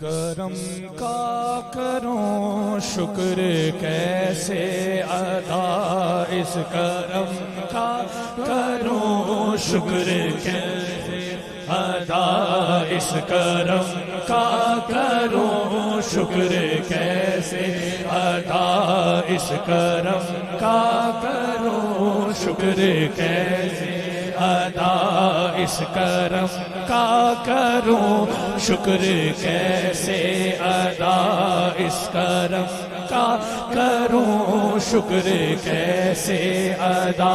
کرم کا کروں شکر کیسے ادا، اس کرم کا کروں شکر کیسے ادا، اس کرم کا کروں شکر کیسے ادا، اس کرم کا کروں شکر کیسے ادا، اس کرم کا کروں شکر کیسے ادا، اس کرم کا کروں شکر کیسے ادا،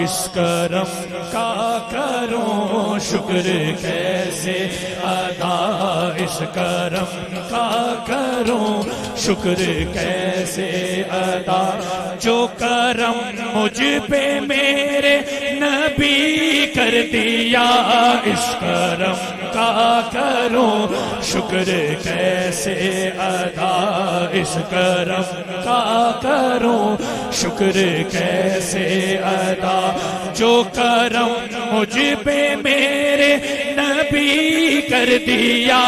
اس کرم کا کروں شکر کیسے ادا، اس کرم کا کروں شکر کیسے ادا، جو کرم مجھ پہ میرے نبی کر دیا، اس کرم کا کروں شکر کیسے ادا، اس کرم کا کروں شکر کیسے ادا، جو کرم مجھ پہ میرے نبی کر دیا،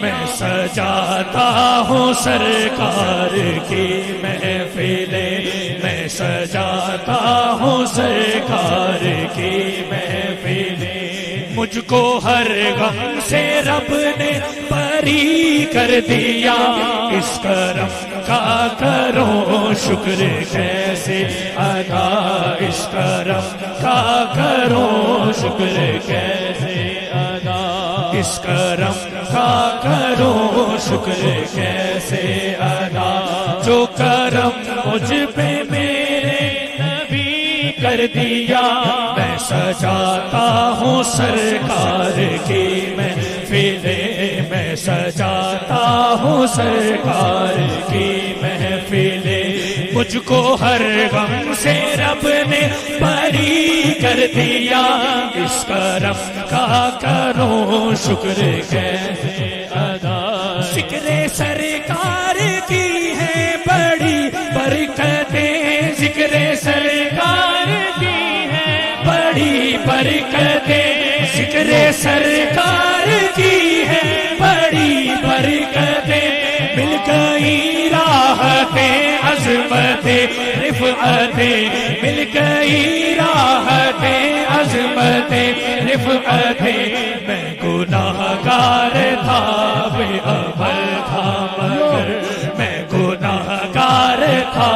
میں سجاتا ہوں سرکار کی محفلیں، میں سجاتا ہوں سرکار کی محفلیں، مجھ کو ہر غم سے رب نے بری کر دیا، اس کرم کا کروں شکر کیسے ادا، اس کرم کا کروں شکر کیسے ادا، اس کرم کا کروں شکر کیسے ادا، جو کرم مجھ پہ میرے نبی کر دیا، میں سجاتا ہوں سرکار کی محفلیں، میں سجاتا ہوں سرکار کی محفلیں، مجھ کو ہر غم سے رب نے بری کر دیا، اس کرم کا کروں شکر کیسے ادا، ذکر سرکار کی ہے بڑی برکتیں، ذکر سرکار کی ہے بڑی برکتیں، ذکر سرکار کی ہے بڑی برکتیں، مل گئی راحتیں عظمتیں رفعتیں، مل گئی راحتیں عظمتیں رفعتیں، میں گناہگار تھا بے عمل تھا مگر، میں گناہگار تھا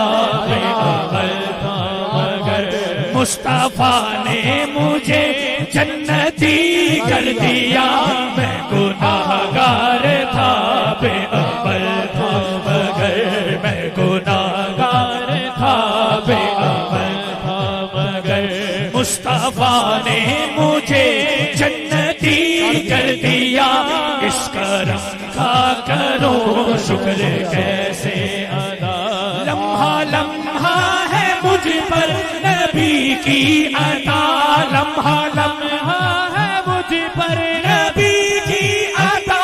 بے عمل تھا مگر، مصطفیٰ نے مجھے جنتی کر دیا، میں گناہگار تھا بے عمل تھا مگر، میں گناہگار تھا بے عمل تھا مگر، مصطفیٰ نے مجھے جنتی کر دیا، اس کرم کا کروں شکر کیسے ادا، لمحہ لمحہ ہے مجھ پر نبی کی عطا، لمحہ لمحہ ہے مجھ پر نبی کی عطا،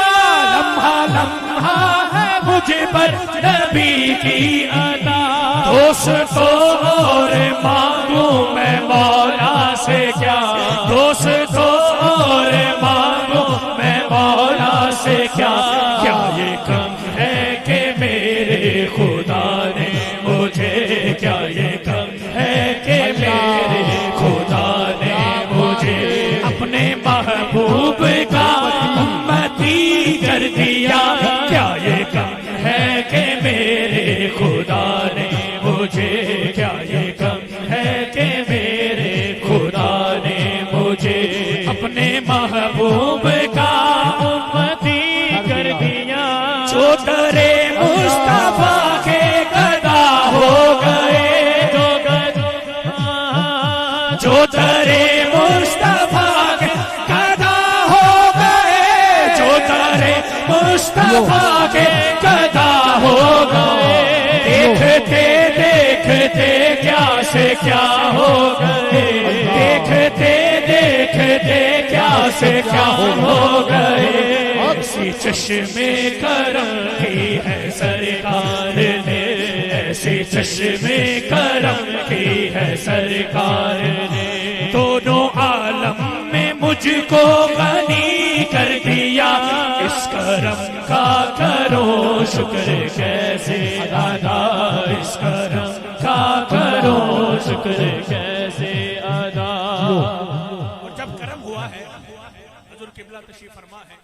لمحہ لمحہ ہے مجھ پر نبی کی عطا، دوستو اور مانگوں میں مولا سے کیا، دوستو اور مانگوں میں مولا سے کیا، کیا یہ کم ہے کہ میرے خدا نے مجھے، کیا یہ کم ہے کہ میرے خدا نے مجھے اپنے محبوب کا امتی کر دیا، کیا یہ کم ہے کہ میرے خدا نے مجھے، کیا یہ کم ہے کہ میرے خدا نے مجھے اپنے محبوب کا امتی کر دیا، جو درے مصطفیٰ کے گدا ہو گئے، جو درے مصطفیٰ کے گدا ہو گئے، جو درے مصطفیٰ کے گدا ہو گئے، دیکھتے دیکھتے کیا سے کیا ہو گئے، دیکھتے دیکھتے کیا سے کیا ہو گئے، ایسی چشمے کرم کی ہے سرکار نے، ایسی چشمے کرم کی ہے سرکار نے، دونوں عالم میں مجھ کو غنی کر دیا، اس کا کرم کا کرو شکر کیسے ادا، اس کرم کا کرو شکر کیسے ادا۔ اور جب کرم ہوا ہے، حضور قبلہ تشریف فرما ہے،